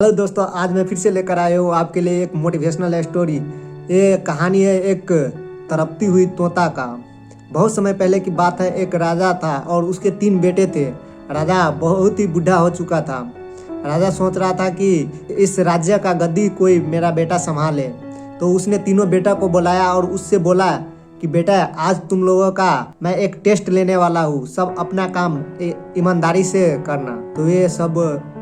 Hello दोस्तों, आज मैं फिर से लेकर आया हूँ आपके लिए एक मोटिवेशनल स्टोरी। ये कहानी है एक तड़पती हुई तोता का। बहुत समय पहले की बात है। एक राजा था और उसके 3 बेटे थे। राजा बहुत ही बूढ़ा हो चुका था। राजा सोच रहा था कि इस राज्य का गद्दी कोई मेरा बेटा संभाले। तो उसने तीनों बेटा को बुलाया और उससे बोला कि बेटा, आज तुम लोगों का मैं एक टेस्ट लेने वाला हूँ। सब अपना काम ईमानदारी से करना। तो ये सब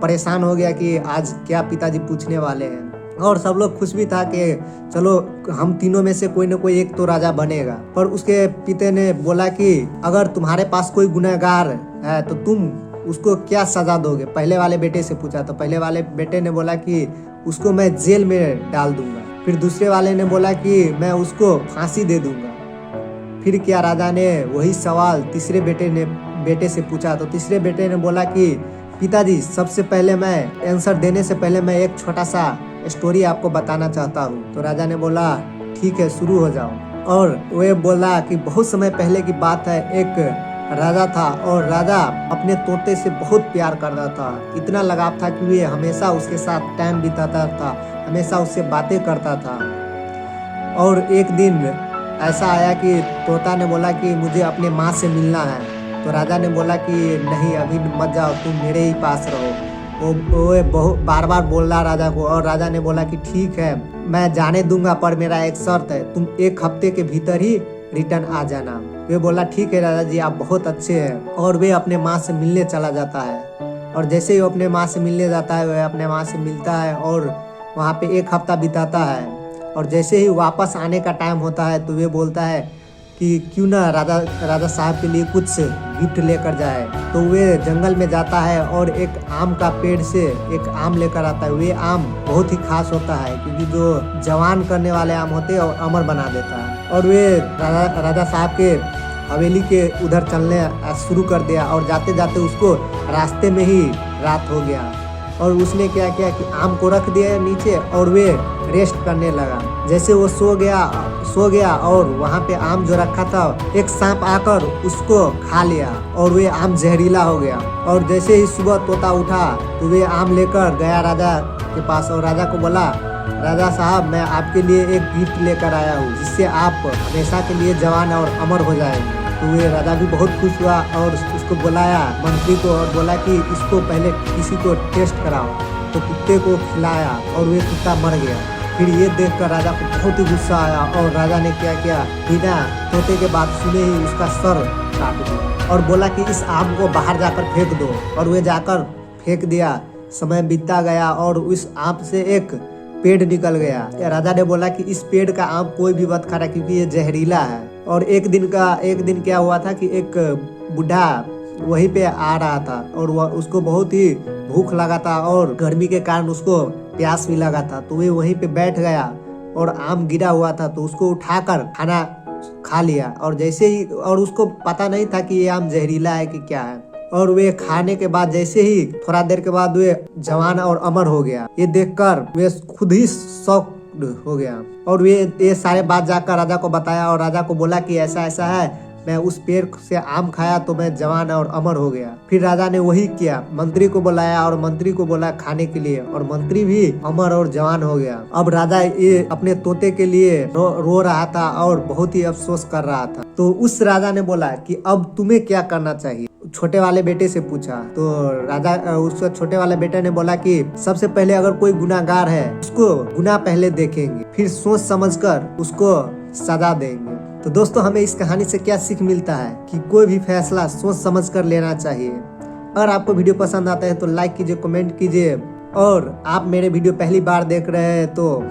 परेशान हो गया कि आज क्या पिताजी पूछने वाले हैं। और सब लोग खुश भी था कि चलो हम तीनों में से कोई ना कोई एक तो राजा बनेगा। पर उसके पिता ने बोला कि अगर तुम्हारे पास कोई गुनहगार है तो तुम उसको क्या सजा दोगे। पहले वाले बेटे से पूछा तो पहले वाले बेटे ने बोला कि उसको मैं जेल में डाल दूंगा। फिर दूसरे वाले ने बोला कि मैं उसको फांसी दे दूंगा। फिर क्या राजा ने वही सवाल तीसरे बेटे से पूछा तो तीसरे बेटे ने बोला कि पिताजी, सबसे पहले मैं आंसर देने से पहले मैं एक छोटा सा स्टोरी आपको बताना चाहता हूँ। तो राजा ने बोला ठीक है, शुरू हो जाओ। और वे बोला कि बहुत समय पहले की बात है। एक राजा था और राजा अपने तोते से बहुत प्यार करता था। इतना लगाव था कि वे हमेशा उसके साथ टाइम बिताता था, हमेशा उससे बातें करता था। और एक दिन ऐसा आया कि तोता ने बोला कि मुझे अपने माँ से मिलना है। तो राजा ने बोला कि नहीं, अभी मत जाओ, तुम मेरे ही पास रहो। वो बहुत बार बार बोल रहा राजा को। और राजा ने बोला कि ठीक है, मैं जाने दूंगा, पर मेरा एक शर्त है, तुम 1 हफ्ते के भीतर ही रिटर्न आ जाना। वे बोला ठीक है राजा जी, आप बहुत अच्छे हैं। और वे अपने माँ से मिलने चला जाता है। और जैसे ही वो अपने माँ से मिलने जाता है, वह अपने माँ से मिलता है और वहाँ पे 1 हफ्ता बिताता है। और जैसे ही वापस आने का टाइम होता है तो वे बोलता है कि क्यों ना राजा साहब के लिए कुछ गिफ्ट लेकर जाए। तो वे जंगल में जाता है और एक आम का पेड़ से एक आम लेकर आता है। वे आम बहुत ही खास होता है क्योंकि जो जवान करने वाले आम होते हैं और अमर बना देता है। और वे राजा साहब के हवेली के उधर चलने शुरू कर दिया। और जाते जाते उसको रास्ते में ही रात हो गया। और उसने क्या किया कि आम को रख दिया नीचे और वे रेस्ट करने लगा। जैसे वो सो गया और वहाँ पे आम जो रखा था, एक सांप आकर उसको खा लिया और वे आम जहरीला हो गया। और जैसे ही सुबह तोता उठा तो वे आम लेकर गया राजा के पास और राजा को बोला, राजा साहब, मैं आपके लिए एक गिफ्ट लेकर आया हूँ जिससे आप हमेशा के लिए जवान और अमर हो जाएंगे। तो वे राजा भी बहुत खुश हुआ और उसको बुलाया मंत्री को और बोला कि इसको पहले किसी को टेस्ट कराओ। तो कुत्ते को खिलाया और वे कुत्ता मर गया। फिर ये देखकर राजा को बहुत ही गुस्सा आया और राजा ने क्या किया, बिना तोते के बात सुने ही उसका सर काट दिया और बोला कि इस आम को बाहर जाकर फेंक दो। और वे जाकर फेंक दिया। समय बीतता गया और उस आम से एक पेड़ निकल गया। राजा ने बोला कि इस पेड़ का आम कोई भी मत खाना क्योंकि ये जहरीला है। और एक दिन क्या हुआ था कि एक बूढ़ा वहीं पे आ रहा था और वह उसको बहुत ही भूख लगा था और गर्मी के कारण उसको प्यास भी लगा था। तो वह वहीं पे बैठ गया और आम गिरा हुआ था तो उसको उठाकर खाना खा लिया। और जैसे ही, और उसको पता नहीं था कि ये आम जहरीला है कि क्या है। और वे खाने के बाद जैसे ही थोड़ा देर के बाद वे जवान और अमर हो गया। ये देखकर वे खुद ही शॉक हो गया। और वे ये सारे बात जाकर राजा को बताया और राजा को बोला कि ऐसा ऐसा है, मैं उस पेड़ से आम खाया तो मैं जवान और अमर हो गया। फिर राजा ने वही किया, मंत्री को बुलाया और मंत्री को बोला खाने के लिए और मंत्री भी अमर और जवान हो गया। अब राजा ये अपने तोते के लिए रो रहा था और बहुत ही अफसोस कर रहा था। तो उस राजा ने बोला कि अब तुम्हें क्या करना चाहिए। छोटे वाले बेटे से पूछा तो राजा उस छोटे वाले बेटे ने बोला कि सबसे पहले अगर कोई गुनाहगार है उसको गुनाह पहले देखेंगे, फिर सोच समझकर उसको सजा देंगे। तो दोस्तों, हमें इस कहानी से क्या सीख मिलता है कि कोई भी फैसला सोच समझकर लेना चाहिए। अगर आपको वीडियो पसंद आता है तो लाइक कीजिए, कमेंट कीजिए। और आप मेरे वीडियो पहली बार देख रहे हैं तो